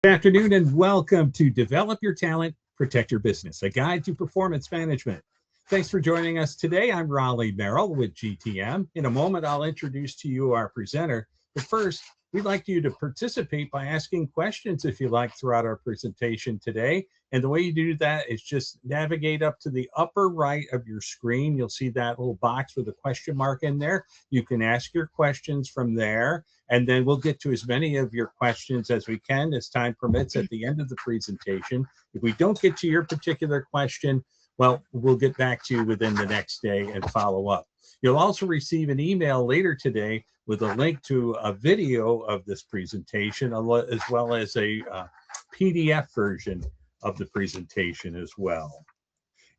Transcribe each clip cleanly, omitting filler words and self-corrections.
Good afternoon and welcome to Develop Your Talent, Protect Your Business, a guide to performance management. Thanks for joining us today. I'm Raleigh Merrill with GTM. In a moment, I'll introduce to you our presenter. But first, we'd like you to participate by asking questions if you like throughout our presentation today. And the way you do that is just navigate up to the upper right of your screen. You'll see that little box with a question mark in there. You can ask your questions from there, and then we'll get to as many of your questions as we can as time permits at the end of the presentation. If we don't get to your particular question, well, we'll get back to you within the next day and follow up. You'll also receive an email later today with a link to a video of this presentation, as well as a PDF version of the presentation as well.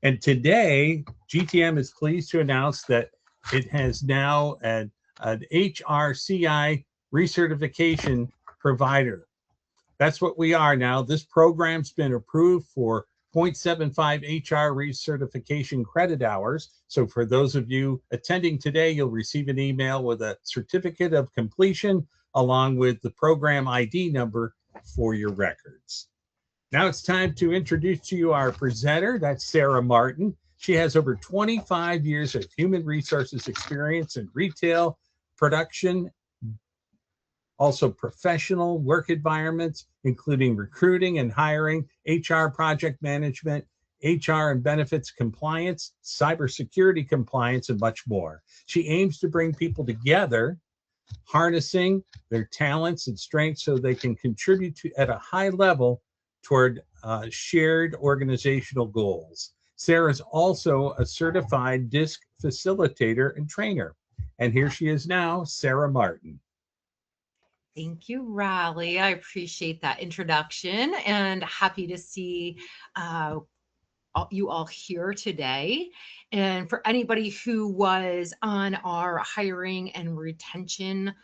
And today, GTM is pleased to announce that it has now an HRCI recertification provider. That's what we are now. This program's been approved for 0.75 HR recertification credit hours. So for those of you attending today, you'll receive an email with a certificate of completion along with the program ID number for your records. Now it's time to introduce to you our presenter. That's Sarah Martin. She has over 25 years of human resources experience in retail, production, also professional work environments, including recruiting and hiring, HR project management, HR and benefits compliance, cybersecurity compliance, and much more. She aims to bring people together, harnessing their talents and strengths so they can contribute at a high level toward shared organizational goals. Sarah is also a certified DISC facilitator and trainer. And here she is now, Sarah Martin. Thank you, Raleigh. I appreciate that introduction and happy to see you all here today. And for anybody who was on our hiring and retention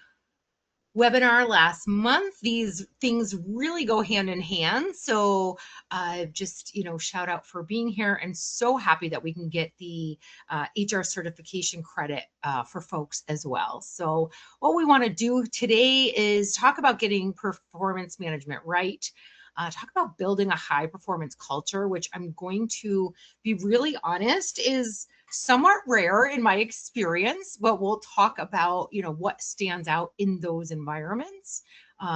webinar last month, these things really go hand in hand. So just, shout out for being here, and so happy that we can get the HR certification credit for folks as well. So what we want to do today is talk about getting performance management right. Talk about building a high performance culture, which I'm going to be really honest is somewhat rare in my experience, but we'll talk about, what stands out in those environments,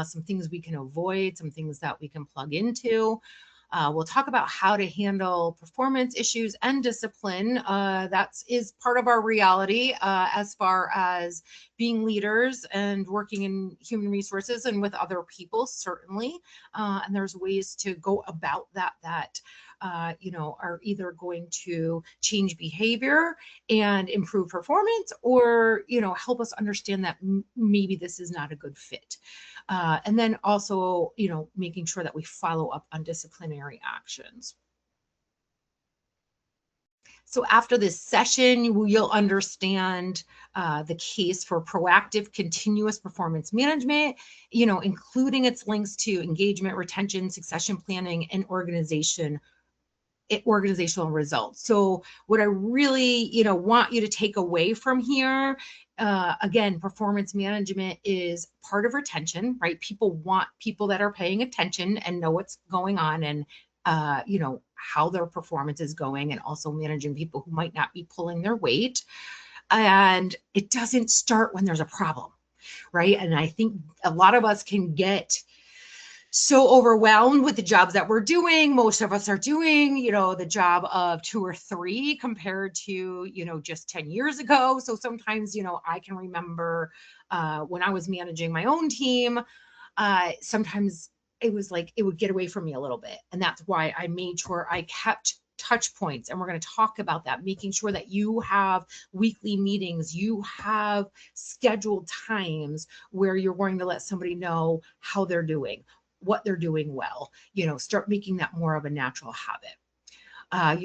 some things we can avoid, some things that we can plug into. We'll talk about how to handle performance issues and discipline. That is part of our reality as far as being leaders and working in human resources and with other people, certainly. And there's ways to go about that are either going to change behavior and improve performance, or, help us understand that maybe this is not a good fit. And then also, making sure that we follow up on disciplinary actions. So after this session, you'll understand the case for proactive, continuous performance management, including its links to engagement, retention, succession planning, and organizational results. So what I really, want you to take away from here, again, performance management is part of retention, right? People want people that are paying attention and know what's going on and, how their performance is going, and also managing people who might not be pulling their weight. And it doesn't start when there's a problem, right? And I think a lot of us can get so overwhelmed with the jobs that we're doing. Most of us are doing, the job of 2 or 3 compared to, just 10 years ago. So sometimes, I can remember when I was managing my own team, sometimes it was like it would get away from me a little bit. And that's why I made sure I kept touch points. And we're going to talk about that, making sure that you have weekly meetings, you have scheduled times where you're going to let somebody know how they're doing, what they're doing well, start making that more of a natural habit.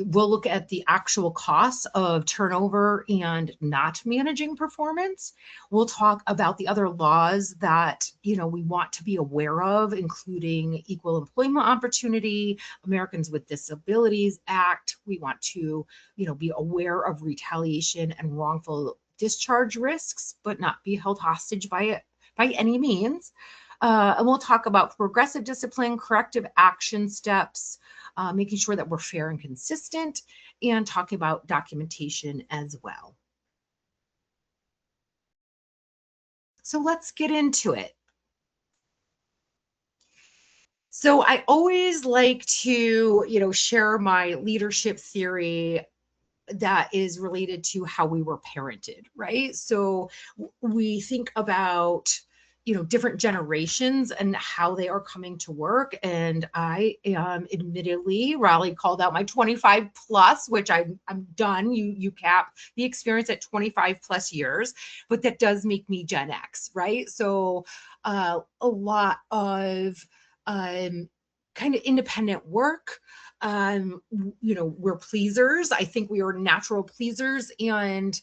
We'll look at the actual costs of turnover and not managing performance. We'll talk about the other laws that, we want to be aware of, including Equal Employment Opportunity, Americans with Disabilities Act. We want to, be aware of retaliation and wrongful discharge risks, but not be held hostage by it by any means. And we'll talk about progressive discipline, corrective action steps, making sure that we're fair and consistent, and talking about documentation as well. So let's get into it. So I always like to, share my leadership theory that is related to how we were parented, right? So we think about, different generations and how they are coming to work. And I am admittedly, Raleigh called out my 25 plus, which I'm done. You cap the experience at 25 plus years, but that does make me Gen X, right? So a lot of kind of independent work. We're pleasers. I think we are natural pleasers. And,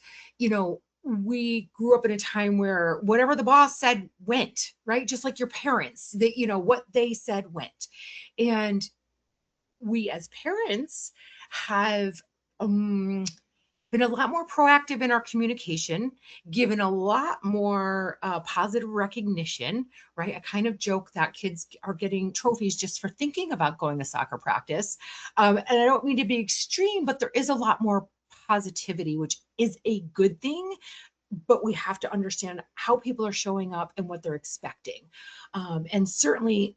we grew up in a time where whatever the boss said went, right? Just like your parents, that, what they said went. And we as parents have been a lot more proactive in our communication, given a lot more positive recognition, right? I kind of joke that kids are getting trophies just for thinking about going to soccer practice. And I don't mean to be extreme, but there is a lot more positivity, which is a good thing. But we have to understand how people are showing up and what they're expecting. And certainly,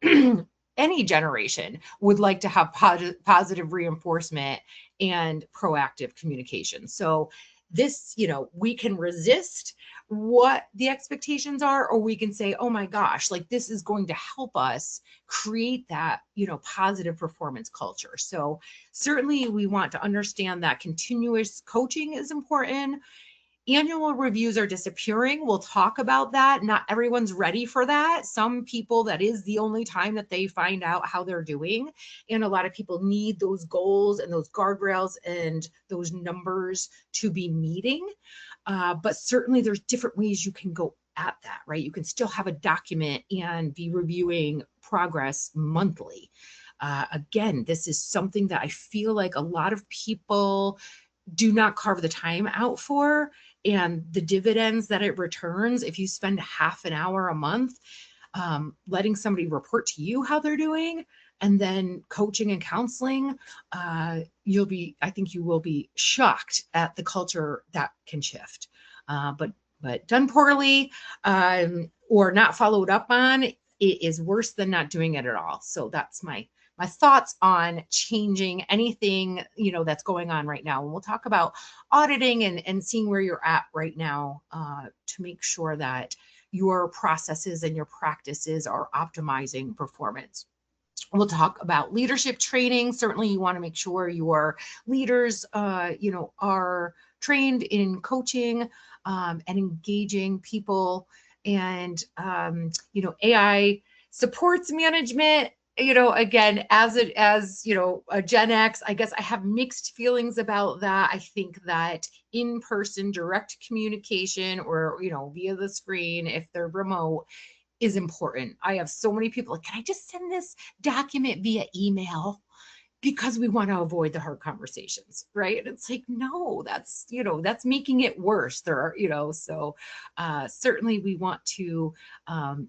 any generation would like to have positive reinforcement and proactive communication. So this, we can resist what the expectations are, or we can say, oh my gosh, like this is going to help us create that, positive performance culture. So certainly we want to understand that continuous coaching is important. Annual reviews are disappearing. We'll talk about that. Not everyone's ready for that. Some people, that is the only time that they find out how they're doing. And a lot of people need those goals and those guardrails and those numbers to be meeting. But certainly there's different ways you can go at that, right? You can still have a document and be reviewing progress monthly. Again, this is something that I feel like a lot of people do not carve the time out for, and the dividends that it returns if you spend half an hour a month letting somebody report to you how they're doing, and then coaching and counseling, I think you will be shocked at the culture that can shift. But done poorly or not followed up on, it is worse than not doing it at all. So that's my thoughts on changing anything, that's going on right now. And we'll talk about auditing and seeing where you're at right now to make sure that your processes and your practices are optimizing performance. We'll talk about leadership training. Certainly you want to make sure your leaders, are trained in coaching and engaging people. And, AI supports management. Again, as a Gen X, I guess I have mixed feelings about that. I think that in-person direct communication or, via the screen, if they're remote, is important. I have so many people like, can I just send this document via email? Because we want to avoid the hard conversations, right? And it's like, no, that's making it worse. There are, so certainly we want to,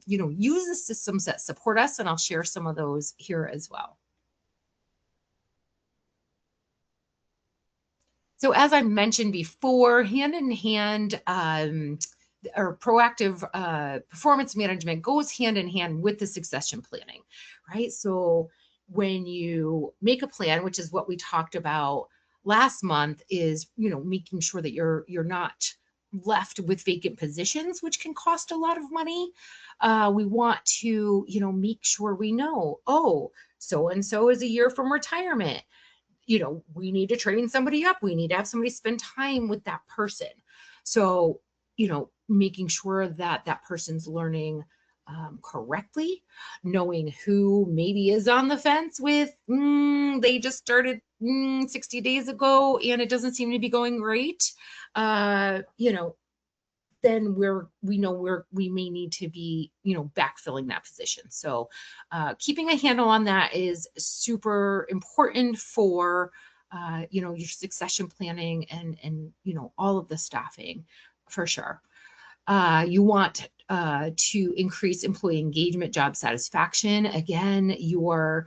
use the systems that support us, and I'll share some of those here as well. So as I mentioned before, hand in hand, or proactive performance management goes hand in hand with the succession planning, right? So when you make a plan, which is what we talked about last month, is making sure that you're not left with vacant positions, which can cost a lot of money. We want to make sure we know, oh, so and so is a year from retirement. We need to train somebody up. We need to have somebody spend time with that person. So making sure that that person's learning correctly, knowing who maybe is on the fence with, they just started 60 days ago and it doesn't seem to be going great. Then we may need to be, backfilling that position. So keeping a handle on that is super important for, your succession planning and all of the staffing for sure. You want to increase employee engagement, job satisfaction. Again, your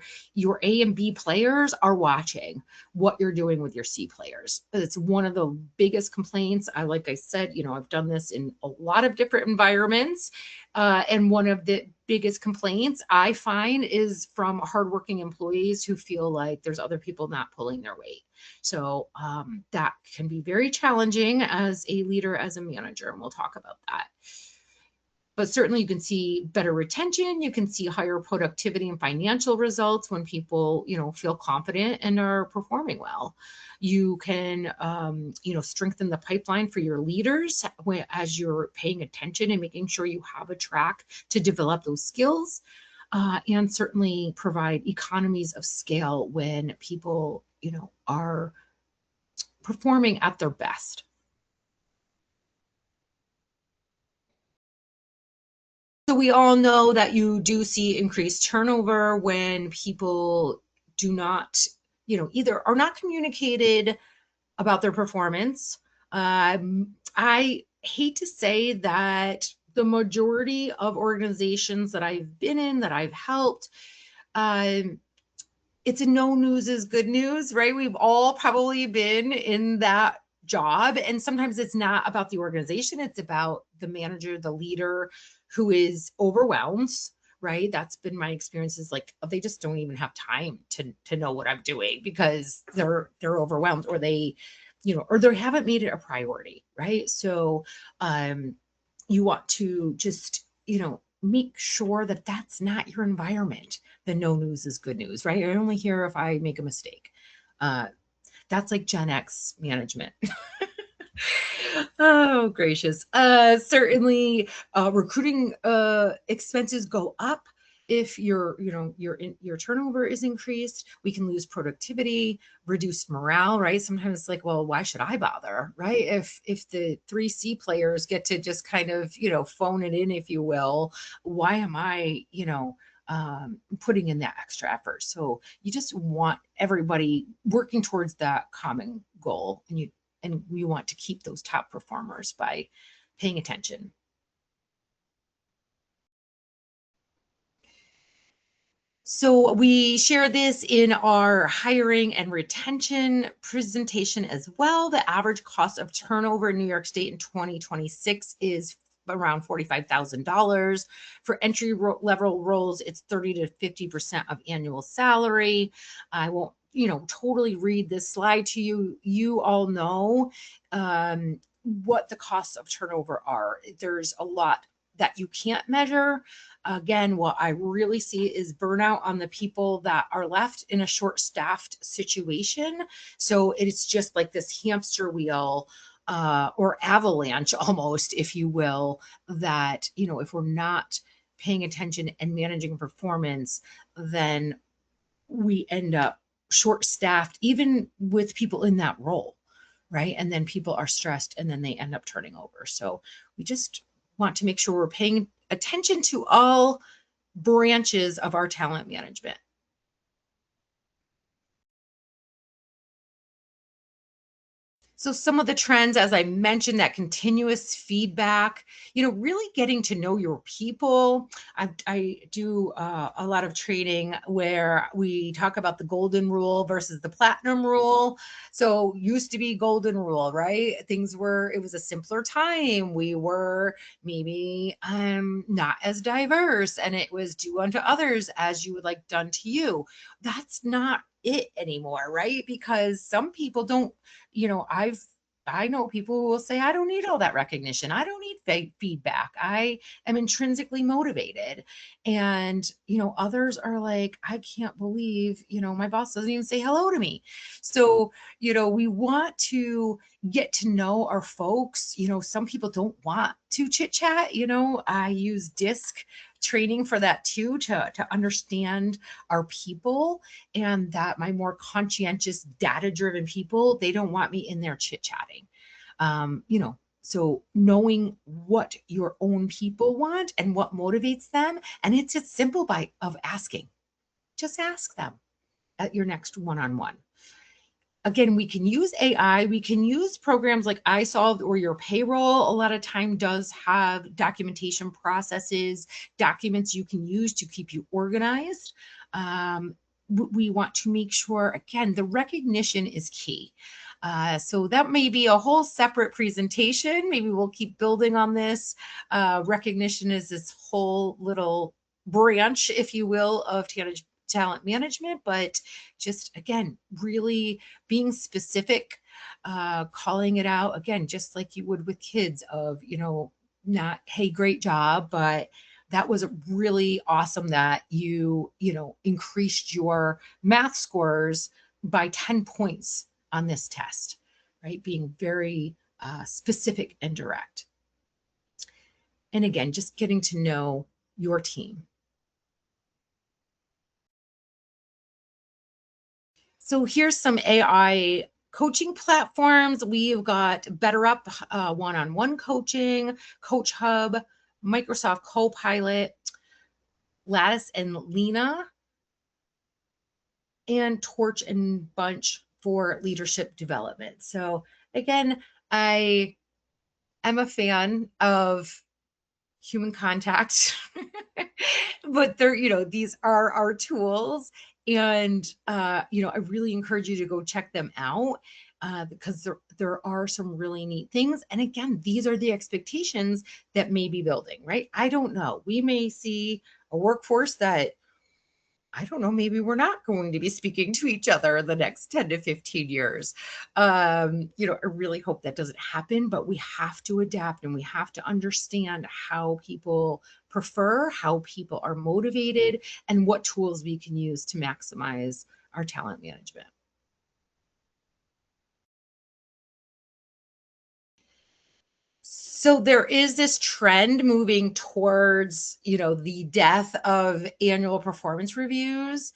A and B players are watching what you're doing with your C players. It's one of the biggest complaints. Like I said, I've done this in a lot of different environments. And one of the biggest complaints I find is from hardworking employees who feel like there's other people not pulling their weight. So that can be very challenging as a leader, as a manager, and we'll talk about that. But certainly you can see better retention, you can see higher productivity and financial results when people, feel confident and are performing well. You can, strengthen the pipeline for your leaders as you're paying attention and making sure you have a track to develop those skills, and certainly provide economies of scale when people, are performing at their best. So we all know that you do see increased turnover when people do not, either are not communicated about their performance. I hate to say that the majority of organizations that I've been in, that I've helped, it's a no news is good news, right? We've all probably been in that job. And sometimes it's not about the organization, it's about the manager, the leader who is overwhelmed, right? That's been my experiences. Like they just don't even have time to know what I'm doing because they're overwhelmed, or they, or they haven't made it a priority, right? So you want to just, make sure that that's not your environment. The no news is good news, right? I only hear if I make a mistake. That's like Gen X management. Oh, gracious. Certainly, recruiting expenses go up if your turnover is increased. We can lose productivity, reduce morale, right? Sometimes it's like, well, why should I bother, right? If the 3C players get to just kind of, phone it in, if you will, why am I, putting in that extra effort? So you just want everybody working towards that common goal, and we want to keep those top performers by paying attention. So we share this in our hiring and retention presentation as well. The average cost of turnover in New York State in 2026 is around $45,000. For entry level roles, it's 30 to 50% of annual salary. I won't, totally read this slide to you. You all know what the costs of turnover are. There's a lot that you can't measure. Again, what I really see is burnout on the people that are left in a short staffed situation. So it's just like this hamster wheel, or avalanche almost, if you will, that, if we're not paying attention and managing performance, then we end up short staffed, even with people in that role, right? And then people are stressed and then they end up turning over. So we just want to make sure we're paying attention to all branches of our talent management. So some of the trends, as I mentioned, that continuous feedback, really getting to know your people. I do a lot of training where we talk about the golden rule versus the platinum rule. So used to be golden rule, right? It was a simpler time. We were maybe not as diverse, and it was do unto others as you would like done to you. That's not it anymore, right? Because some people don't, I know people who will say, I don't need all that recognition. I don't need feedback. I am intrinsically motivated. And, others are like, I can't believe, my boss doesn't even say hello to me. So, we want to get to know our folks. Some people don't want to chit chat. I use DISC training for that too, to understand our people, and that my more conscientious data driven people, they don't want me in there chit chatting. So knowing what your own people want and what motivates them, and it's as simple of asking. Just ask them at your next one-on-one. again, we can use AI, we can use programs like iSolved or your payroll. A lot of time does have documentation processes, documents you can use to keep you organized. We want to make sure, again, the recognition is key. So that may be a whole separate presentation. Maybe we'll keep building on this. Recognition is this whole little branch, if you will, of talent management, but just, again, really being specific, calling it out, again, just like you would with kids of, not, hey, great job, but that was really awesome that you increased your math scores by 10 points on this test, right? Being very specific and direct. And again, just getting to know your team. So here's some AI coaching platforms. We've got BetterUp, one-on-one coaching, Coach Hub, Microsoft Copilot, Lattice and Lena, and Torch and Bunch for leadership development. So again, I am a fan of human contact, but these are our tools. And, I really encourage you to go check them out because there are some really neat things. And again, these are the expectations that may be building, right? I don't know. We may see a workforce that, I don't know, maybe we're not going to be speaking to each other in the next 10 to 15 years. I really hope that doesn't happen, but we have to adapt and we have to understand how people prefer, how people are motivated, and what tools we can use to maximize our talent management. So there is this trend moving towards, the death of annual performance reviews.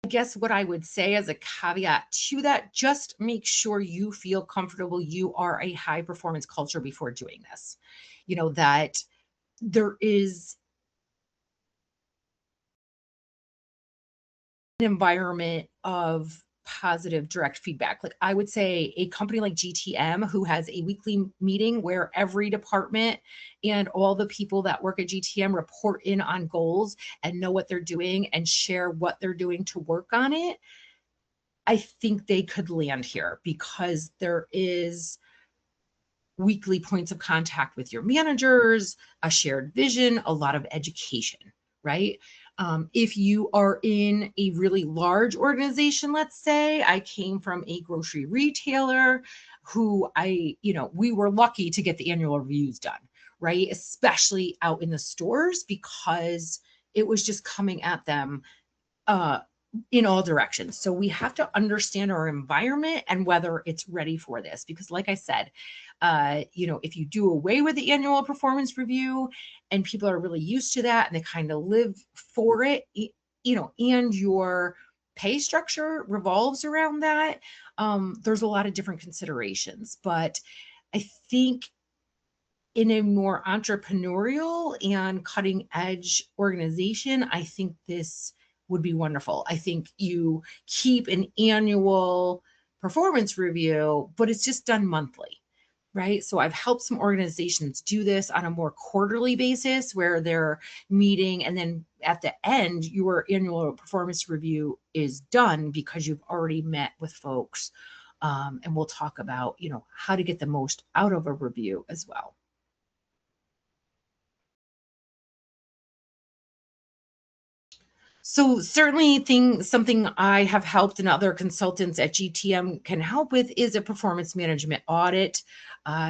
I guess what I would say as a caveat to that, just make sure you feel comfortable you are a high performance culture before doing this. That there is an environment of positive direct feedback. Like I would say a company like GTM, who has a weekly meeting where every department and all the people that work at GTM report in on goals and know what they're doing and share what they're doing to work on it. I think they could land here because there is weekly points of contact with your managers, a shared vision, a lot of education, right? If you are in a really large organization, let's say I came from a grocery retailer who we were lucky to get the annual reviews done, right? Especially out in the stores because it was just coming at them in all directions. So we have to understand our environment and whether it's ready for this. Because like I said, if you do away with the annual performance review and people are really used to that and they kind of live for it, and your pay structure revolves around that, there's a lot of different considerations. But I think in a more entrepreneurial and cutting edge organization, I think this would be wonderful. I think you keep an annual performance review, but it's just done monthly, right? So I've helped some organizations do this on a more quarterly basis where they're meeting and then at the end, your annual performance review is done because you've already met with folks. And we'll talk about, how to get the most out of a review as well. So certainly something I have helped and other consultants at GTM can help with is a performance management audit.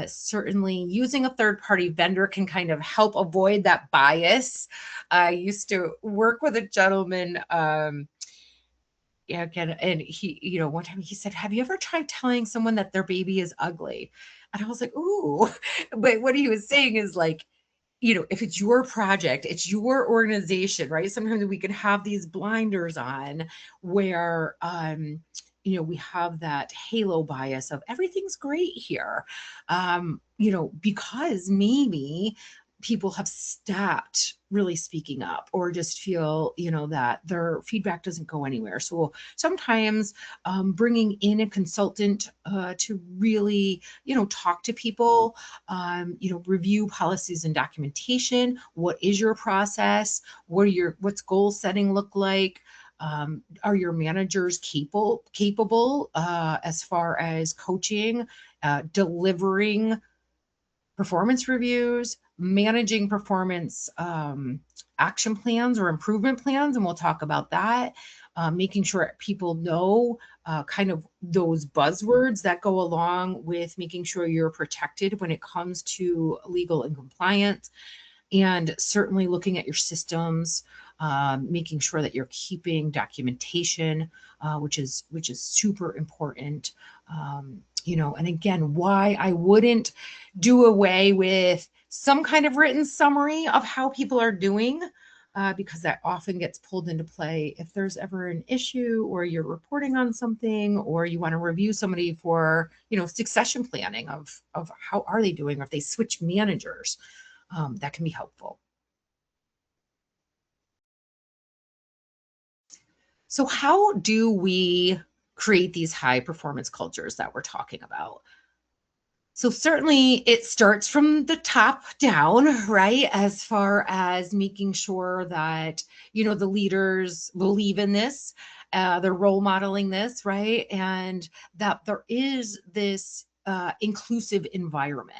Certainly using a third-party vendor can kind of help avoid that bias. I used to work with a gentleman, and he, one time he said, have you ever tried telling someone that their baby is ugly? And I was like, ooh, but what he was saying is like, if it's your project, it's your organization, right? Sometimes we can have these blinders on where, we have that halo bias of everything's great here, because maybe people have stopped really speaking up or just feel, that their feedback doesn't go anywhere. So sometimes bringing in a consultant to really, talk to people, review policies and documentation. What is your process? What's goal setting look like? Are your managers capable as far as coaching, delivering performance reviews, managing performance action plans or improvement plans, and we'll talk about that. Making sure people know kind of those buzzwords that go along with making sure you're protected when it comes to legal and compliance, and certainly looking at your systems, making sure that you're keeping documentation, which is super important. And again, why I wouldn't do away with some kind of written summary of how people are doing, because that often gets pulled into play if there's ever an issue or you're reporting on something or you want to review somebody for, succession planning of how are they doing, or if they switch managers. That can be helpful. So how do we create these high performance cultures that we're talking about? So certainly it starts from the top down, right? As far as making sure that, the leaders believe in this, they're role modeling this, right? And that there is this inclusive environment.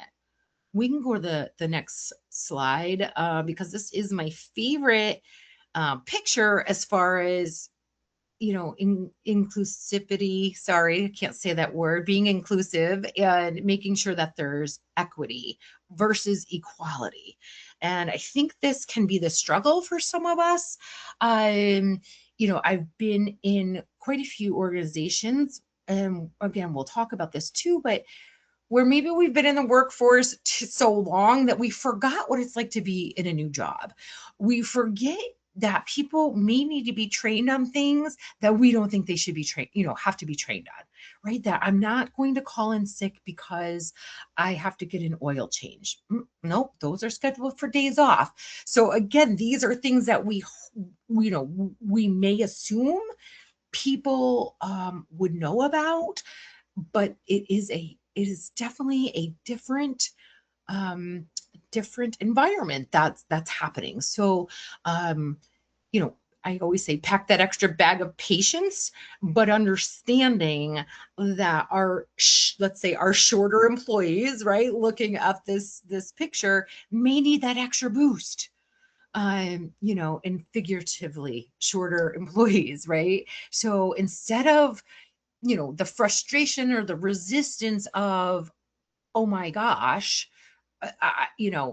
We can go to the next slide, because this is my favorite picture as far as, inclusivity. Sorry, I can't say that word. Being inclusive and making sure that there's equity versus equality. And I think this can be the struggle for some of us. I've been in quite a few organizations, and again, we'll talk about this too, but where maybe we've been in the workforce so long that we forgot what it's like to be in a new job. We forget that people may need to be trained on things that we don't think they should be trained, have to be trained on, right? That I'm not going to call in sick because I have to get an oil change. Nope, those are scheduled for days off. So again, these are things that we may assume people would know about, but it is definitely a different environment that's happening. So I always say pack that extra bag of patience, but understanding that let's say our shorter employees, right, looking at this picture, may need that extra boost. And figuratively shorter employees, right? So instead of the frustration or the resistance of, oh my gosh,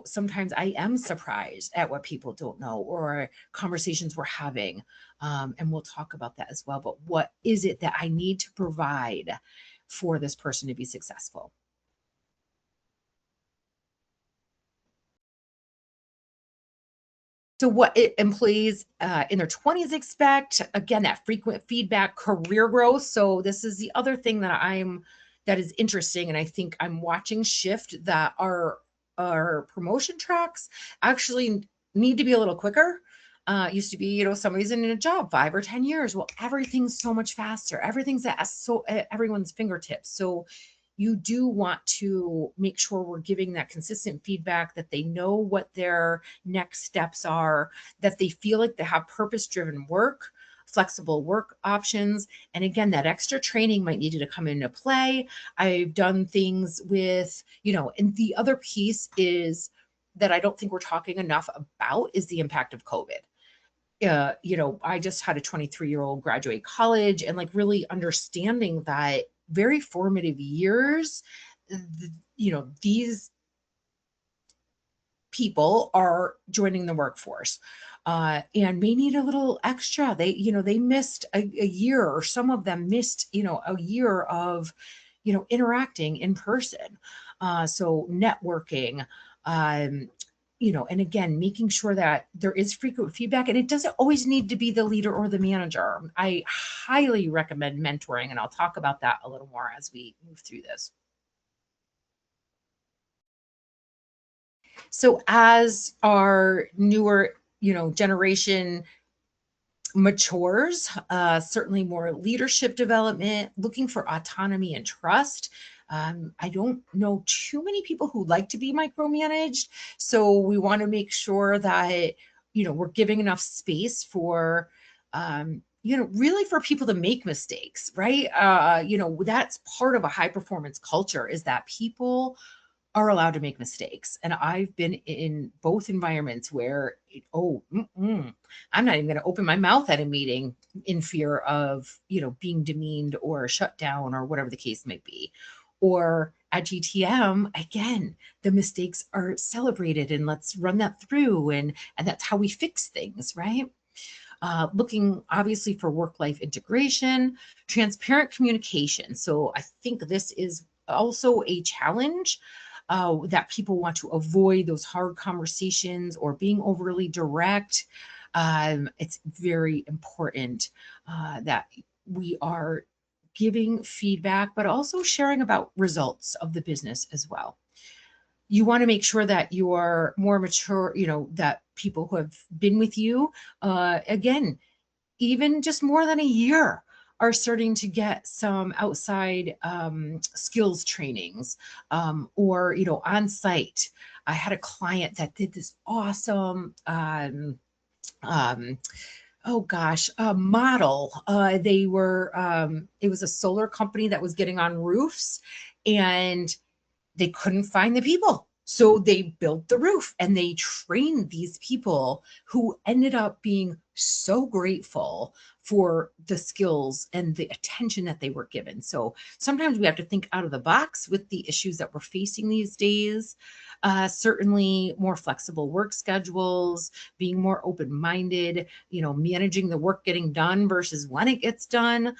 sometimes I am surprised at what people don't know or conversations we're having. And we'll talk about that as well. But what is it that I need to provide for this person to be successful? So what employees in their 20s expect, again, that frequent feedback, career growth. So this is the other thing that is interesting. And I think I'm watching shift, that our promotion tracks actually need to be a little quicker. Used to be, somebody's in a job 5 or 10 years. Well, everything's so much faster. Everything's at everyone's fingertips. So you do want to make sure we're giving that consistent feedback, that they know what their next steps are, that they feel like they have purpose-driven work, flexible work options. And again, that extra training might need to come into play. I've done things with, and the other piece is that I don't think we're talking enough about is the impact of COVID. I just had a 23-year-old graduate college, and like really understanding that very formative years, these people are joining the workforce and may need a little extra. They missed a year, or some of them missed, a year of, interacting in person. So networking, and again, making sure that there is frequent feedback, and it doesn't always need to be the leader or the manager. I highly recommend mentoring, and I'll talk about that a little more as we move through this. So as our newer, generation matures, certainly more leadership development, looking for autonomy and trust. I don't know too many people who like to be micromanaged. So we want to make sure that, we're giving enough space for, really for people to make mistakes, right? That's part of a high performance culture, is that people are allowed to make mistakes. And I've been in both environments where, I'm not even going to open my mouth at a meeting in fear of, being demeaned or shut down or whatever the case may be. Or at GTM, again, the mistakes are celebrated and let's run that through. And that's how we fix things, right? Looking obviously for work-life integration, transparent communication. So I think this is also a challenge, that people want to avoid those hard conversations or being overly direct. It's very important that we are giving feedback, but also sharing about results of the business as well. You want to make sure that you are more mature, that people who have been with you, again, even just more than a year, are starting to get some outside skills trainings, or on site. I had a client that did this awesome oh gosh, a model. They were it was a solar company that was getting on roofs, and they couldn't find the people. So they built the roof and they trained these people who ended up being so grateful for the skills and the attention that they were given. So sometimes we have to think out of the box with the issues that we're facing these days. Certainly more flexible work schedules, being more open-minded, managing the work getting done versus when it gets done.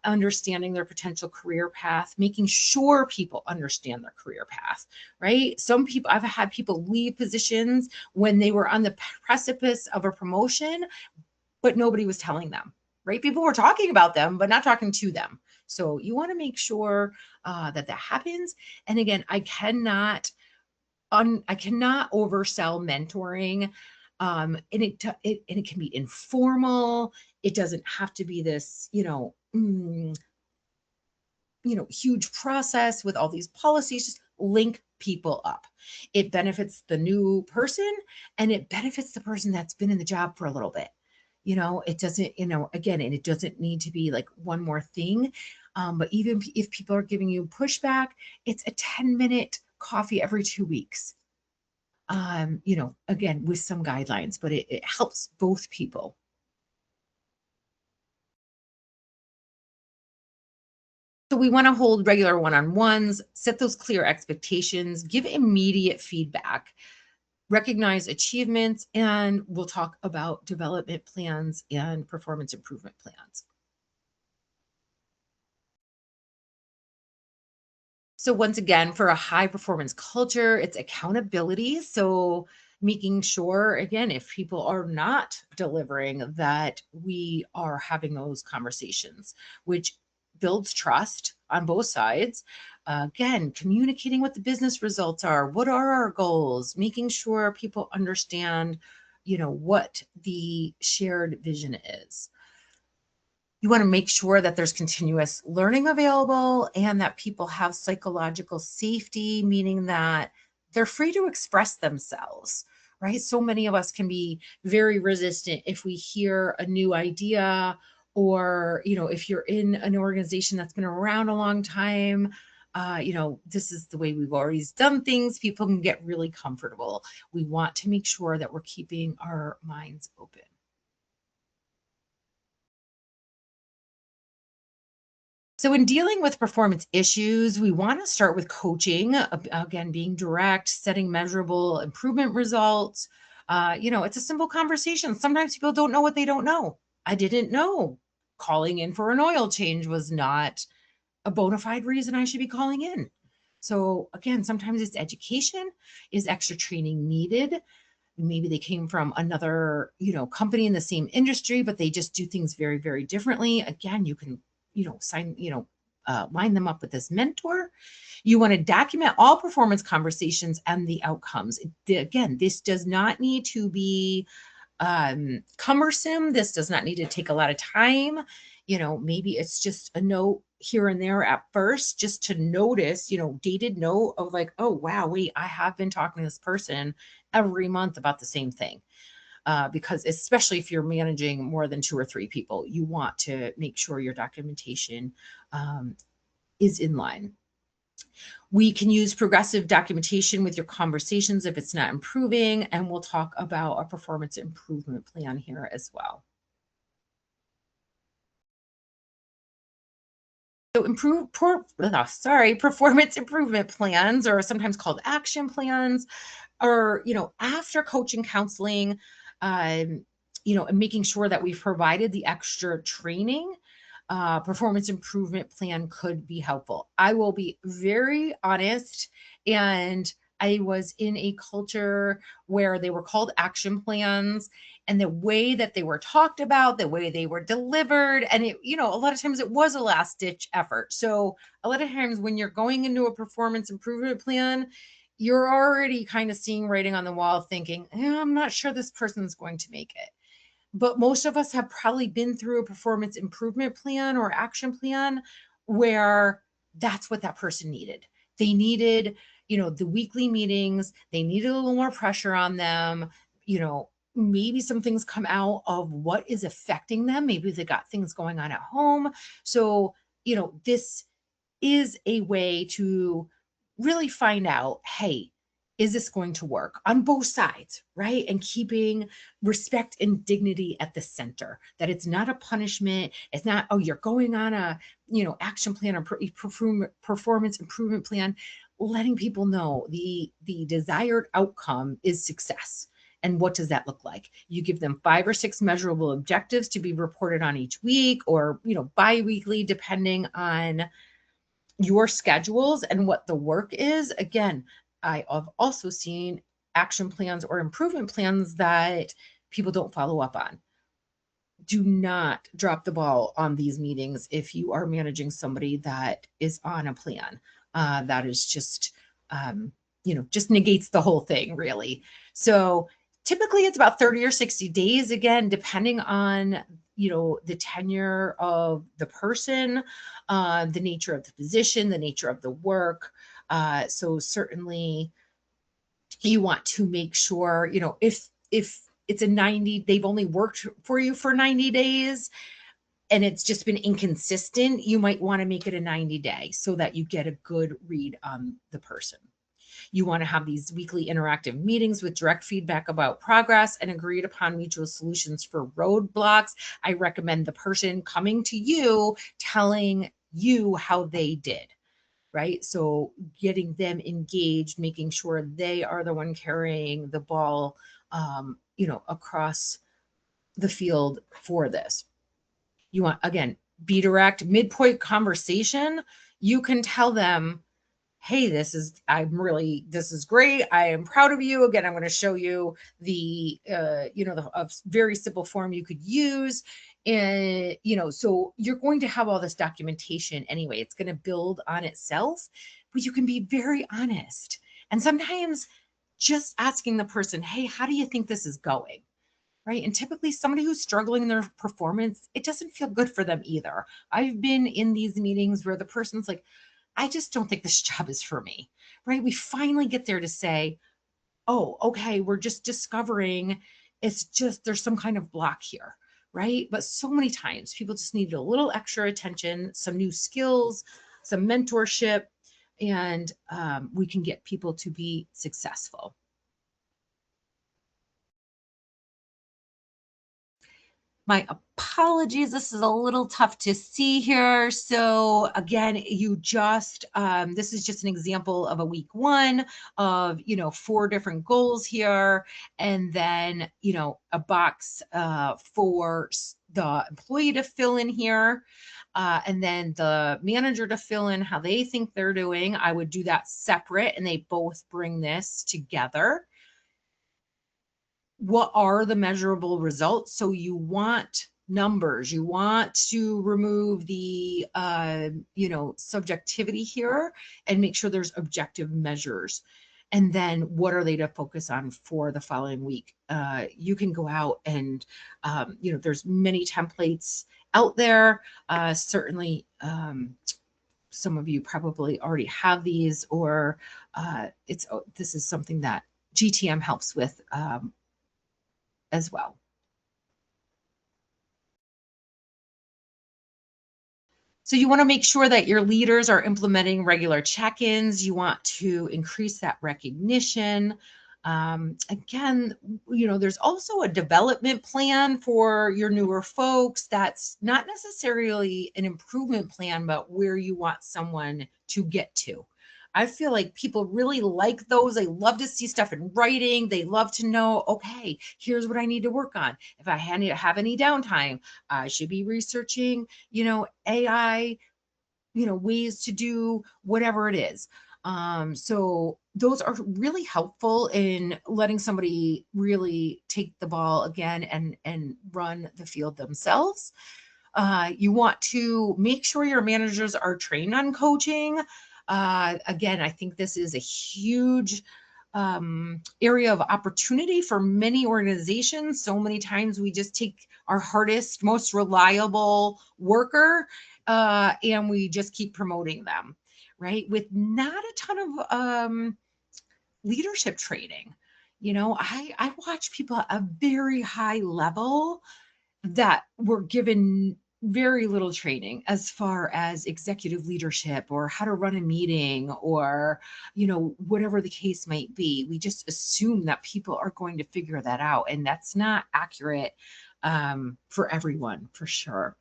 Understanding their potential career path, making sure people understand their career path, right? Some people, I've had people leave positions when they were on the precipice of a promotion, but nobody was telling them, right? People were talking about them, but not talking to them. So you want to make sure that happens. And again, I cannot oversell mentoring. And it can be informal. It doesn't have to be this, huge process with all these policies. Just link people up. It benefits the new person and it benefits the person that's been in the job for a little bit. It doesn't, again, and it doesn't need to be like one more thing. But even if people are giving you pushback, it's a 10-minute coffee every 2 weeks. Again, with some guidelines, but it helps both people. So we want to hold regular one-on-ones, set those clear expectations, give immediate feedback, recognize achievements, and we'll talk about development plans and performance improvement plans. So once again, for a high performance culture, it's accountability. So making sure, again, if people are not delivering, that we are having those conversations, which builds trust on both sides. Again, communicating what the business results are, what are our goals, making sure people understand, what the shared vision is. You want to make sure that there's continuous learning available and that people have psychological safety, meaning that they're free to express themselves, right? So many of us can be very resistant if we hear a new idea, or, if you're in an organization that's been around a long time, this is the way we've always done things. People can get really comfortable. We want to make sure that we're keeping our minds open. So in dealing with performance issues, we want to start with coaching, again, being direct, setting measurable improvement results. It's a simple conversation. Sometimes people don't know what they don't know. I didn't know calling in for an oil change was not a bona fide reason I should be calling in. So again, sometimes it's education. Is extra training needed? Maybe they came from another, company in the same industry, but they just do things very, very differently. Again, you can, line them up with this mentor. You want to document all performance conversations and the outcomes. Again, this does not need to be cumbersome. This does not need to take a lot of time. Maybe it's just a note here and there at first, just to notice, dated note of like, oh, wow, wait, I have been talking to this person every month about the same thing. Because especially if you're managing more than 2 or 3 people, you want to make sure your documentation is in line. We can use progressive documentation with your conversations if it's not improving, and we'll talk about a performance improvement plan here as well. So performance improvement plans, or sometimes called action plans, are, after coaching, counseling, and making sure that we've provided the extra training, performance improvement plan could be helpful. I will be very honest, and I was in a culture where they were called action plans, and the way that they were talked about, the way they were delivered, and it, a lot of times it was a last ditch effort. So a lot of times when you're going into a performance improvement plan, you're already kind of seeing writing on the wall, thinking, I'm not sure this person's going to make it. But most of us have probably been through a performance improvement plan or action plan where that's what that person needed. They needed, the weekly meetings, they needed a little more pressure on them, maybe some things come out of what is affecting them. Maybe they got things going on at home. So, this is a way to really find out, hey, is this going to work on both sides, right? And keeping respect and dignity at the center, that it's not a punishment. It's not, oh, you're going on a, action plan or performance improvement plan. Letting people know the desired outcome is success. And what does that look like? You give them 5 or 6 measurable objectives to be reported on each week, or, bi-weekly, depending on your schedules and what the work is. Again, I have also seen action plans or improvement plans that people don't follow up on. Do not drop the ball on these meetings if you are managing somebody that is on a plan. That is just, just negates the whole thing, really. So typically it's about 30 or 60 days, again, depending on, the tenure of the person, the nature of the position, the nature of the work. So certainly you want to make sure, if it's a 90, they've only worked for you for 90 days and it's just been inconsistent, you might want to make it a 90-day so that you get a good read on the person. You want to have these weekly interactive meetings with direct feedback about progress and agreed upon mutual solutions for roadblocks. I recommend the person coming to you telling you how they did, right? So getting them engaged, making sure they are the one carrying the ball, across the field for this. You want, again, be direct, midpoint conversation. You can tell them, hey, this is great. I am proud of you. Again, I'm going to show you the, a very simple form you could use. And, so you're going to have all this documentation anyway. It's going to build on itself, but you can be very honest. And sometimes just asking the person, hey, how do you think this is going? Right. And typically somebody who's struggling in their performance, it doesn't feel good for them either. I've been in these meetings where the person's like, I just don't think this job is for me, right? We finally get there to say, oh, okay, we're just discovering it's just, there's some kind of block here, right? But so many times people just need a little extra attention, some new skills, some mentorship, and we can get people to be successful. My apologies. This is a little tough to see here. So again, this is just an example of a week 1 of, 4 different goals here. And then, a box for the employee to fill in here. And then the manager to fill in how they think they're doing. I would do that separate, and they both bring this together. What are the measurable results? So you want numbers. You want to remove the, subjectivity here and make sure there's objective measures. And then what are they to focus on for the following week? You can go out and, there's many templates out there. Certainly, some of you probably already have these, or this is something that GTM helps with as well. So you want to make sure that your leaders are implementing regular check-ins. You want to increase that recognition. Again, there's also a development plan for your newer folks. That's not necessarily an improvement plan, but where you want someone to get to. I feel like people really like those. They love to see stuff in writing. They love to know, okay, here's what I need to work on. If I have any downtime, I should be researching, AI, ways to do whatever it is. So those are really helpful in letting somebody really take the ball again and run the field themselves. You want to make sure your managers are trained on coaching. Again, I think this is a huge area of opportunity for many organizations. So many times we just take our hardest, most reliable worker and we just keep promoting them, right? With not a ton of leadership training. I watch people at a very high level that were given very little training as far as executive leadership or how to run a meeting or, whatever the case might be. We just assume that people are going to figure that out. And that's not accurate for everyone, for sure.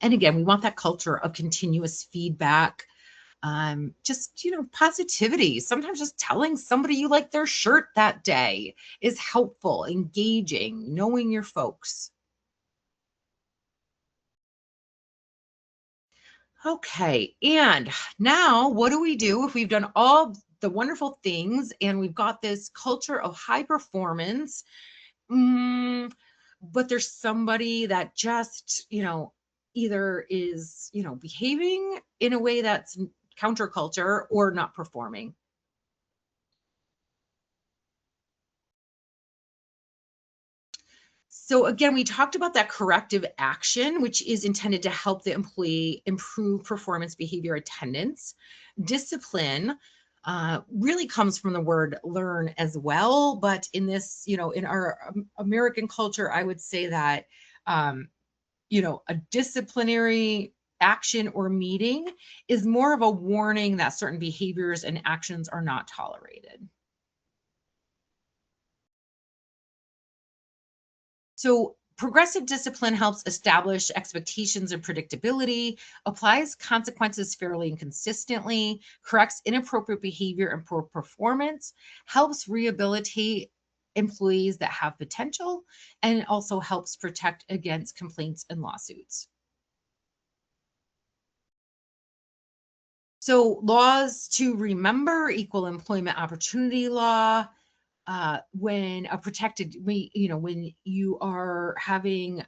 And again, we want that culture of continuous feedback. Just, positivity. Sometimes just telling somebody you like their shirt that day is helpful, engaging, knowing your folks. Okay, and now what do we do if we've done all the wonderful things and we've got this culture of high performance, but there's somebody that just, either is, behaving in a way that's counterculture or not performing? So again, we talked about that corrective action, which is intended to help the employee improve performance, behavior, attendance. Discipline really comes from the word learn as well. But in this, in our American culture, I would say that, a disciplinary action or meeting is more of a warning that certain behaviors and actions are not tolerated. So progressive discipline helps establish expectations and predictability, applies consequences fairly and consistently, corrects inappropriate behavior and poor performance, helps rehabilitate employees that have potential, and also helps protect against complaints and lawsuits. So laws to remember: equal employment opportunity law. When when you are having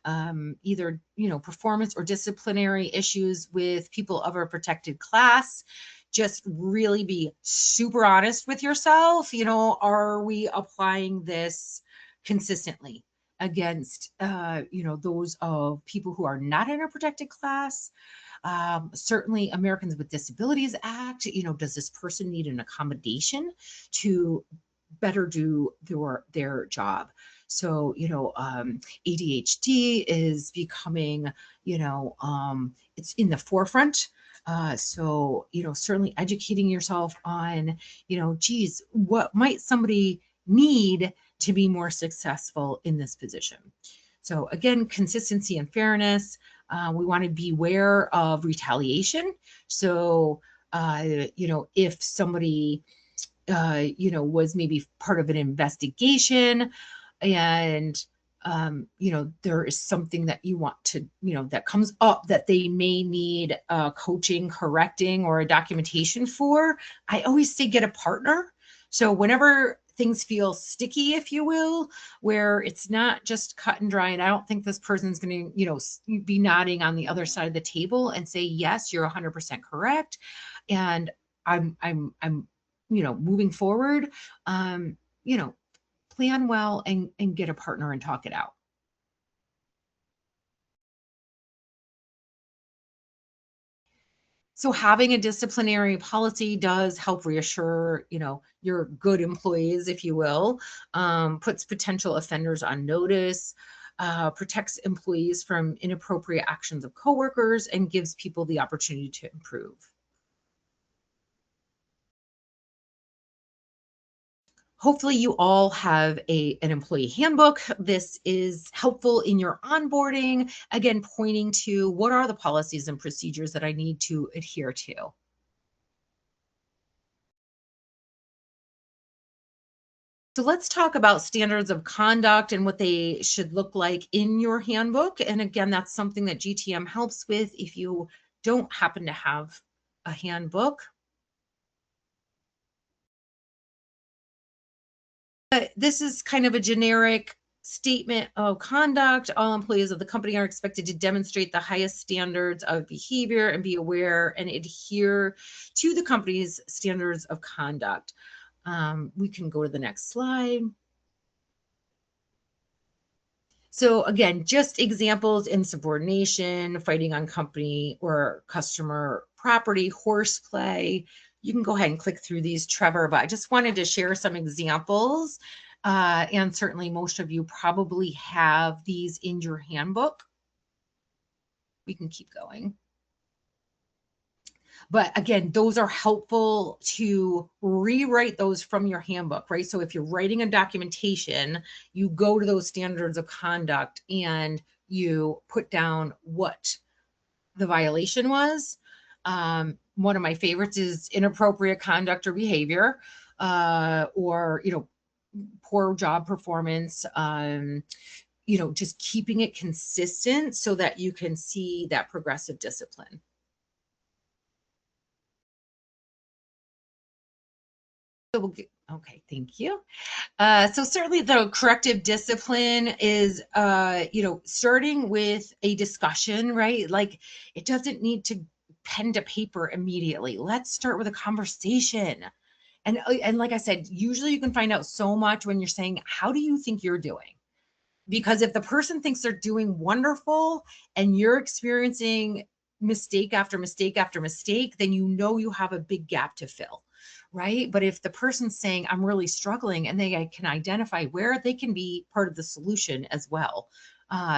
either, performance or disciplinary issues with people of a protected class, just really be super honest with yourself. Are we applying this consistently against, those of people who are not in a protected class? Certainly Americans with Disabilities Act, does this person need an accommodation to better do their job? So, ADHD is becoming, it's in the forefront. So, certainly educating yourself on, geez, what might somebody need to be more successful in this position? So again, consistency and fairness. We want to beware of retaliation. So, if somebody was maybe part of an investigation and, there is something that you want to, that comes up that they may need coaching, correcting, or a documentation for, I always say get a partner. So whenever things feel sticky, if you will, where it's not just cut and dry. And I don't think this person's going to, be nodding on the other side of the table and say, yes, you're 100% correct. And I'm moving forward, plan well and get a partner and talk it out. So having a disciplinary policy does help reassure, your good employees, if you will, puts potential offenders on notice, protects employees from inappropriate actions of coworkers, and gives people the opportunity to improve. Hopefully you all have an employee handbook. This is helpful in your onboarding, again, pointing to what are the policies and procedures that I need to adhere to. So let's talk about standards of conduct and what they should look like in your handbook. And again, that's something that GTM helps with if you don't happen to have a handbook. This is kind of a generic statement of conduct. All employees of the company are expected to demonstrate the highest standards of behavior and be aware and adhere to the company's standards of conduct. We can go to the next slide. So again, just examples: insubordination, fighting on company or customer property, horseplay. You can go ahead and click through these, Trevor, but I just wanted to share some examples. And certainly most of you probably have these in your handbook. We can keep going. But again, those are helpful to rewrite those from your handbook, right? So if you're writing a documentation, you go to those standards of conduct and you put down what the violation was. One of my favorites is inappropriate conduct or behavior, or, poor job performance, just keeping it consistent so that you can see that progressive discipline. Okay, thank you. So certainly the corrective discipline is, starting with a discussion, right? Like it doesn't need to pen to paper immediately. Let's start with a conversation. And like I said, usually you can find out so much when you're saying, how do you think you're doing? Because if the person thinks they're doing wonderful and you're experiencing mistake after mistake after mistake, then you have a big gap to fill, right? But if the person's saying, I'm really struggling, and they can identify where, they can be part of the solution as well.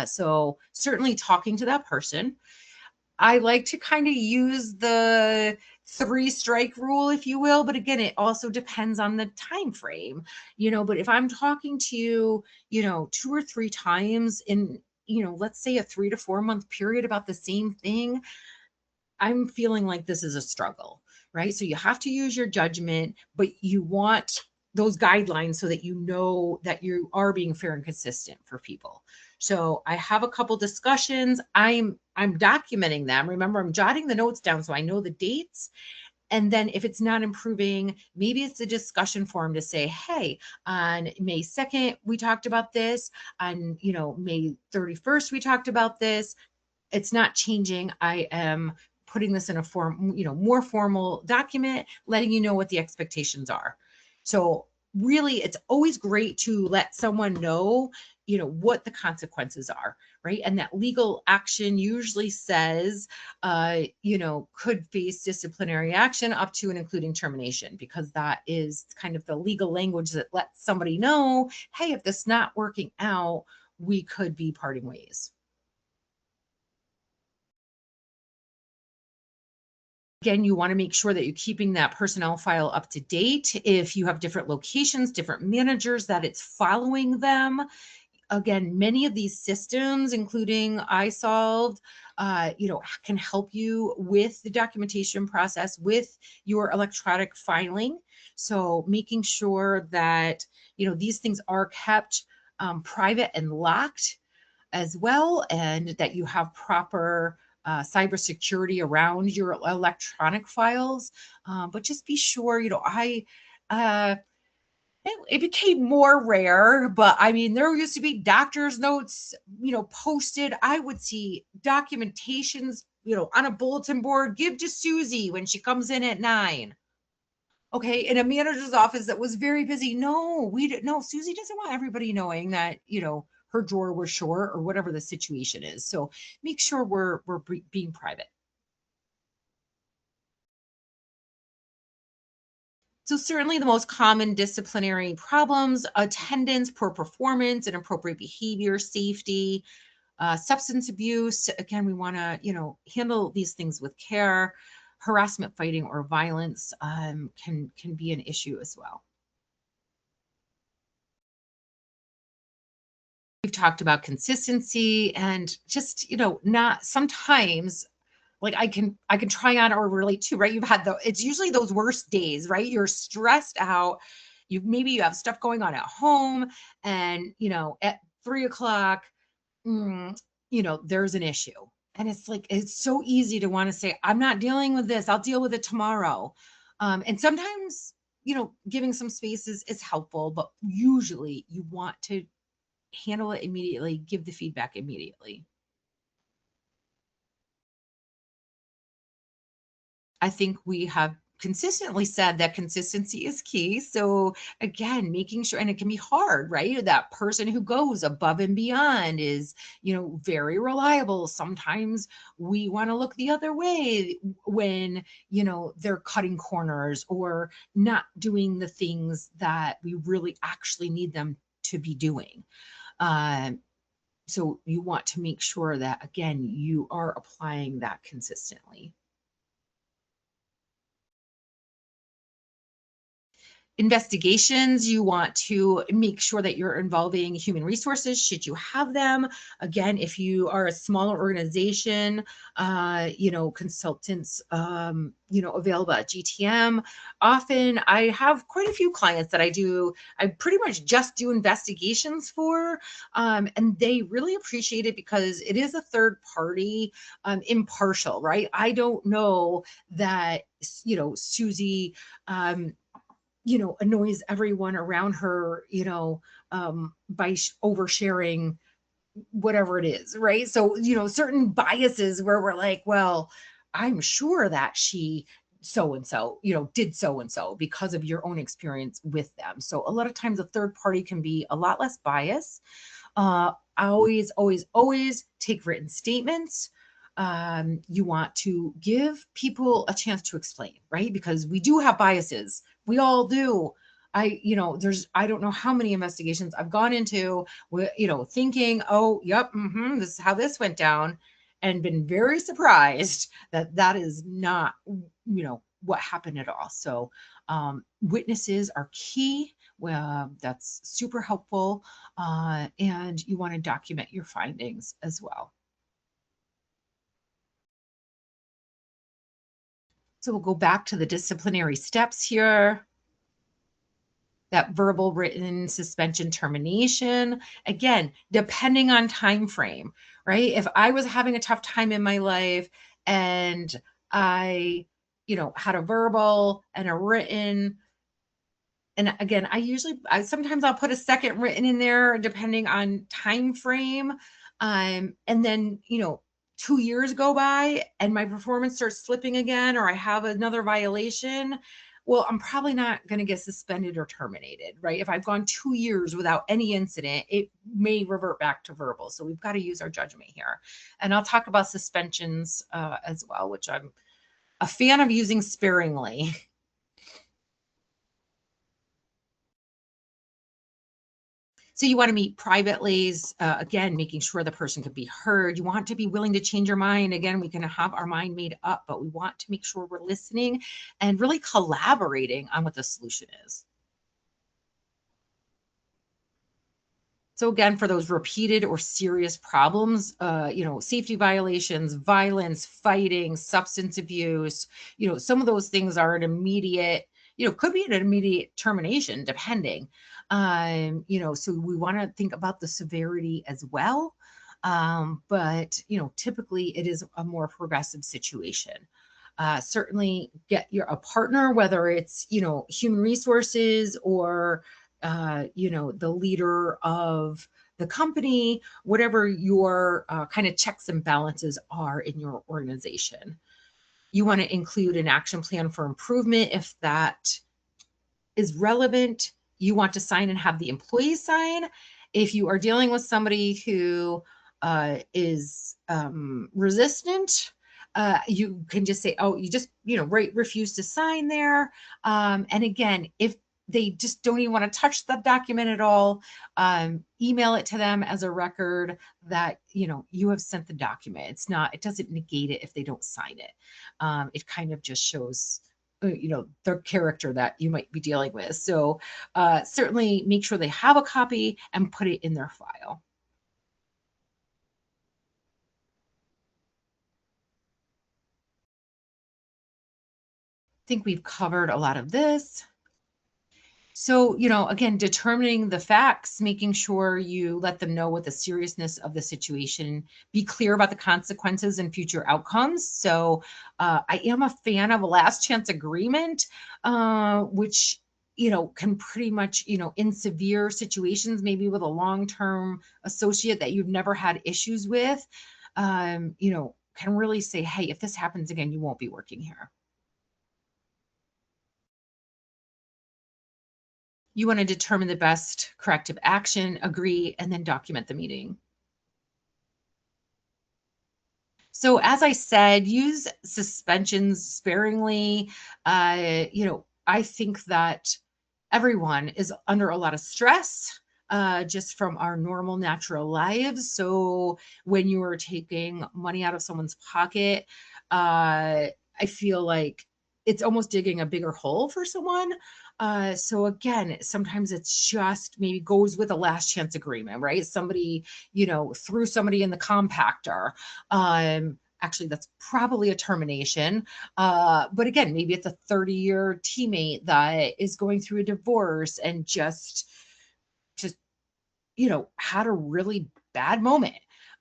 So certainly talking to that person. I like to kind of use the 3-strike rule, if you will, but again, it also depends on the time frame, but if I'm talking to you, 2 or 3 times in, let's say a 3 to 4 month period about the same thing, I'm feeling like this is a struggle, right? So you have to use your judgment, but you want those guidelines so that you know that you are being fair and consistent for people. So I have a couple discussions. I'm documenting them. Remember, I'm jotting the notes down so I know the dates. And then if it's not improving, maybe it's a discussion forum to say, hey, on May 2nd, we talked about this. On, May 31st, we talked about this. It's not changing. I am putting this in a form, more formal document, letting you know what the expectations are. So really, it's always great to let someone know, what the consequences are, right? And that legal action usually says, could face disciplinary action up to and including termination, because that is kind of the legal language that lets somebody know, hey, if this is not working out, we could be parting ways. Again, you want to make sure that you're keeping that personnel file up to date. If you have different locations, different managers, that it's following them. Again, many of these systems, including iSolved, can help you with the documentation process, with your electronic filing. So making sure that, these things are kept private and locked as well, and that you have proper cybersecurity around your electronic files. But just be sure, It became more rare, but I mean, there used to be doctor's notes, posted. I would see documentations, on a bulletin board, give to Susie when she comes in at 9. Okay. In a manager's office that was very busy. No, we didn't. No, Susie doesn't want everybody knowing that, her drawer was short or whatever the situation is. So make sure we're being private. So certainly the most common disciplinary problems: attendance, poor performance, inappropriate behavior, safety, substance abuse. Again, we want to, handle these things with care. Harassment, fighting, or violence can be an issue as well. We've talked about consistency and just, not sometimes, like I can try on or relate to, right? It's usually those worst days, right? You're stressed out. You have stuff going on at home, and at 3 o'clock, there's an issue. And it's like, it's so easy to want to say, I'm not dealing with this, I'll deal with it tomorrow. And sometimes, giving some spaces is helpful, but usually you want to handle it immediately, give the feedback immediately. I think we have consistently said that consistency is key. So again, making sure, and it can be hard, right? That person who goes above and beyond is, very reliable. Sometimes we want to look the other way when, they're cutting corners or not doing the things that we really actually need them to be doing. So you want to make sure that, again, you are applying that consistently. Investigations, you want to make sure that you're involving human resources should you have them. Again, if you are a smaller organization, consultants, available at GTM. Often I have quite a few clients that I pretty much just do investigations for, and they really appreciate it because it is a third party, impartial, right? I don't know that, Susie, annoys everyone around her, by oversharing whatever it is, right? So, certain biases where we're like, well, I'm sure that she so and so, did so and so because of your own experience with them. So a lot of times a third party can be a lot less biased. Always, always, always take written statements. You want to give people a chance to explain, right? Because we do have biases. We all do. I don't know how many investigations I've gone into, thinking, oh, yep, this is how this went down, and been very surprised that that is not, what happened at all. So witnesses are key. Well, that's super helpful. And you want to document your findings as well. So we'll go back to the disciplinary steps here. That verbal, written, suspension, termination. Again, depending on time frame, right? If I was having a tough time in my life and I, had a verbal and a written, and again, sometimes I'll put a second written in there depending on time frame. And then, 2 years go by and my performance starts slipping again, or I have another violation. Well, I'm probably not going to get suspended or terminated, right? If I've gone 2 years without any incident, it may revert back to verbal. So we've got to use our judgment here. And I'll talk about suspensions as well, which I'm a fan of using sparingly. So you want to meet privately, again, making sure the person can be heard. You want to be willing to change your mind. Again, we can have our mind made up, but we want to make sure we're listening and really collaborating on what the solution is. So again, for those repeated or serious problems, safety violations, violence, fighting, substance abuse, some of those things are an immediate, could be an immediate termination, depending. So we want to think about the severity as well. But, typically it is a more progressive situation. Certainly get a partner, whether it's, human resources or the leader of the company, whatever your kind of checks and balances are in your organization. You want to include an action plan for improvement if that is relevant. You want to sign and have the employees sign. If you are dealing with somebody who is resistant, you can just say, oh, you just, refuse to sign there. And again, if they just don't even want to touch the document at all, email it to them as a record that, you have sent the document. It doesn't negate it if they don't sign it. It kind of just shows their character that you might be dealing with. So certainly make sure they have a copy and put it in their file. I think we've covered a lot of this. So, again, determining the facts, making sure you let them know what the seriousness of the situation, be clear about the consequences and future outcomes. So I am a fan of a last chance agreement, which, can pretty much, in severe situations, maybe with a long-term associate that you've never had issues with, can really say, hey, if this happens again, you won't be working here. You want to determine the best corrective action, agree, and then document the meeting. So as I said, use suspensions sparingly. I think that everyone is under a lot of stress just from our normal natural lives. So when you are taking money out of someone's pocket, I feel like it's almost digging a bigger hole for someone. So again, sometimes it's just maybe goes with a last chance agreement, right? Somebody, threw somebody in the compactor. Actually, that's probably a termination. But again, maybe it's a 30-year teammate that is going through a divorce and just, had a really bad moment.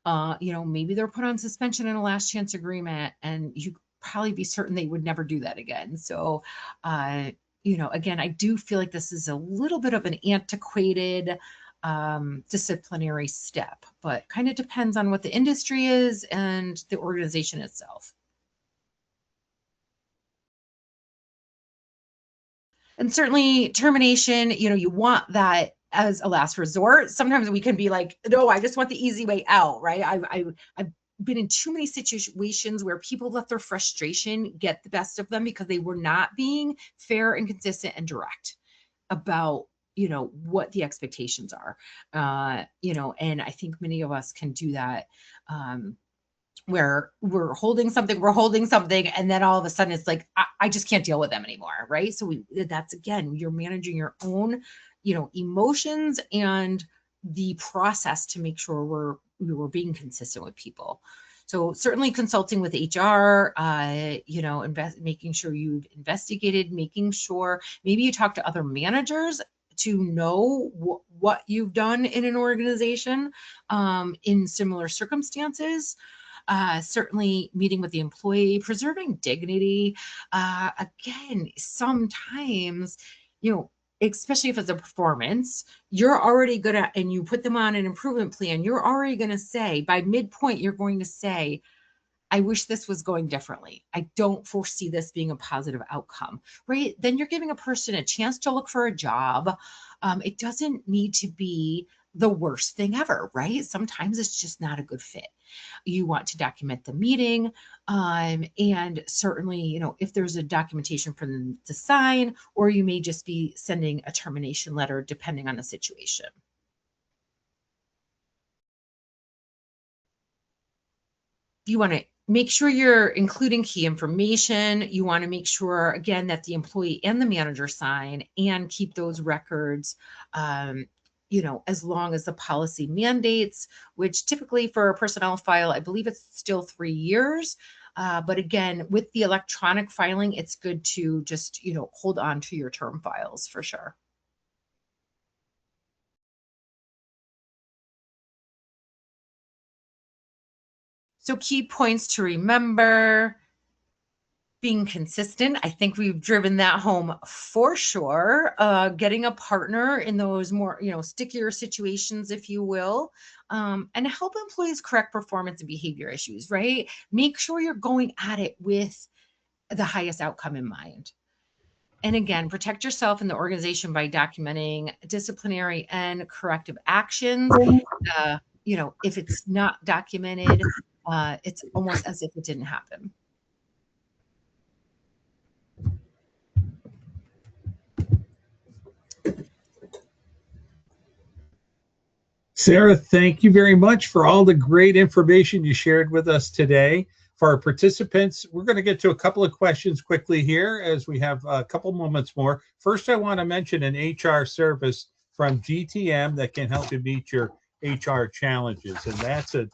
Maybe they're put on suspension in a last chance agreement, and you probably be certain they would never do that again. So, again, I do feel like this is a little bit of an antiquated disciplinary step, but kind of depends on what the industry is and the organization itself. And certainly termination, you want that as a last resort. Sometimes we can be like, no, I just want the easy way out, right? I've been in too many situations where people let their frustration get the best of them because they were not being fair and consistent and direct about what the expectations are. And I think many of us can do that, where we're holding something, and then all of a sudden it's like, I just can't deal with them anymore, right? So that's, again, you're managing your own emotions and the process to make sure we're being consistent with people. So certainly consulting with HR, making sure you've investigated, making sure maybe you talk to other managers to know what you've done in an organization in similar circumstances. Certainly meeting with the employee, preserving dignity. Again, sometimes, especially if it's a performance, you're already gonna, and you put them on an improvement plan, you're already gonna say, by midpoint, you're going to say, I wish this was going differently. I don't foresee this being a positive outcome, right? Then you're giving a person a chance to look for a job. It doesn't need to be the worst thing ever, right? Sometimes it's just not a good fit. You want to document the meeting. And certainly, if there's a documentation for them to sign, or you may just be sending a termination letter depending on the situation. You want to make sure you're including key information. You want to make sure, again, that the employee and the manager sign and keep those records, as long as the policy mandates, which typically for a personnel file, I believe it's still 3 years. But again, with the electronic filing, it's good to just, hold on to your term files for sure. So key points to remember: being consistent. I think we've driven that home for sure. Getting a partner in those more, stickier situations, if you will, and help employees correct performance and behavior issues, right? Make sure you're going at it with the highest outcome in mind. And again, protect yourself and the organization by documenting disciplinary and corrective actions. If it's not documented, it's almost as if it didn't happen. Sarah, thank you very much for all the great information you shared with us today. For our participants, we're going to get to a couple of questions quickly here as we have a couple moments more. First, I want to mention an HR service from GTM that can help you meet your HR challenges, and that's an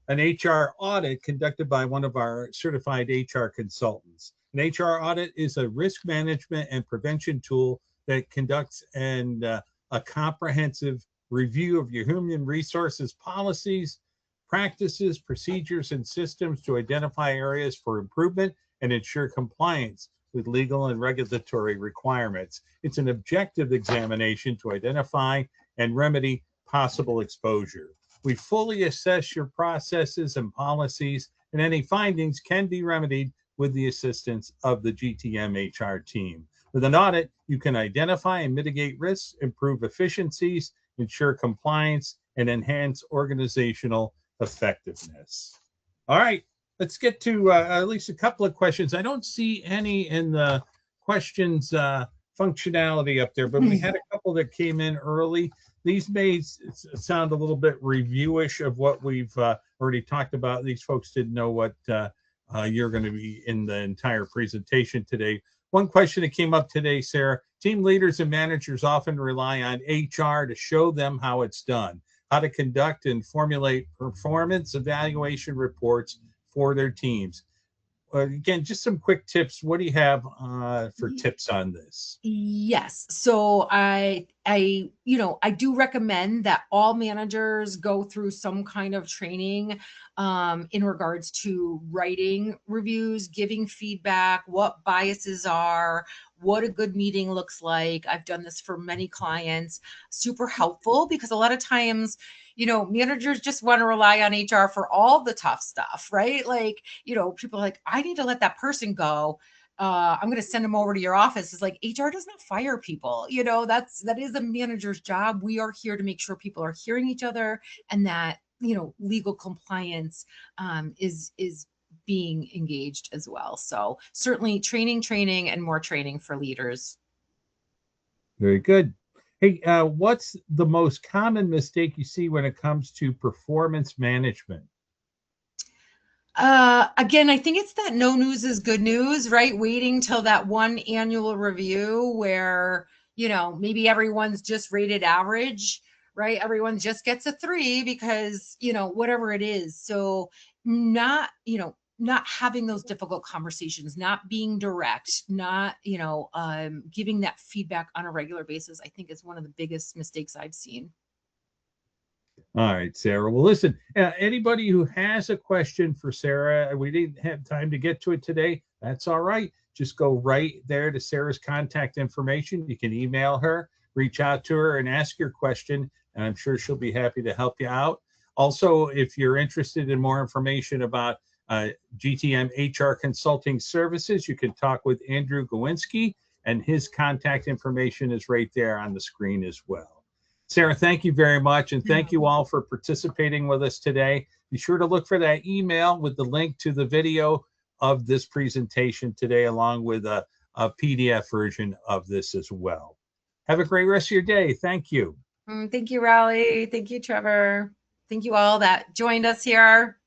HR audit conducted by one of our certified HR consultants. An HR audit is a risk management and prevention tool that conducts a comprehensive review of your human resources policies, practices, procedures, and systems to identify areas for improvement and ensure compliance with legal and regulatory requirements. It's an objective examination to identify and remedy possible exposure. We fully assess your processes and policies, and any findings can be remedied with the assistance of the GTM HR team. With an audit, you can identify and mitigate risks, improve efficiencies, ensure compliance, and enhance organizational effectiveness. All right, let's get to at least a couple of questions. I don't see any in the questions functionality up there, but we had a couple that came in early. These may sound a little bit reviewish of what we've already talked about. These folks didn't know what you're going to be in the entire presentation today. One question that came up today, Sarah: team leaders and managers often rely on HR to show them how it's done, how to conduct and formulate performance evaluation reports for their teams. Again, just some quick tips. What do you have for tips on this? Yes. So I do recommend that all managers go through some kind of training in regards to writing reviews, giving feedback, what biases are, what a good meeting looks like. I've done this for many clients. Super helpful, because a lot of times, managers just want to rely on HR for all the tough stuff, right? Like, people are like, I need to let that person go. I'm going to send them over to your office. It's like, HR does not fire people. That is a manager's job. We are here to make sure people are hearing each other, and that, legal compliance is being engaged as well. So certainly training, and more training for leaders. Very good. Hey, what's the most common mistake you see when it comes to performance management? Again, I think it's that no news is good news, right? Waiting till that one annual review where, maybe everyone's just rated average, right? Everyone just gets a 3 because, whatever it is. So not having those difficult conversations, not being direct, not, giving that feedback on a regular basis, I think is one of the biggest mistakes I've seen. All right, Sarah. Well, listen, anybody who has a question for Sarah, we didn't have time to get to it today. That's all right. Just go right there to Sarah's contact information. You can email her, reach out to her, and ask your question, and I'm sure she'll be happy to help you out. Also, if you're interested in more information about GTM HR consulting services, you can talk with Andrew Gowinski, and his contact information is right there on the screen as well. Sarah, thank you very much, and thank you all for participating with us today. Be sure to look for that email with the link to the video of this presentation today, along with a PDF version of this as well. Have a great rest of your day. Thank you. Thank you, Raleigh. Thank you, Trevor. Thank you all that joined us here.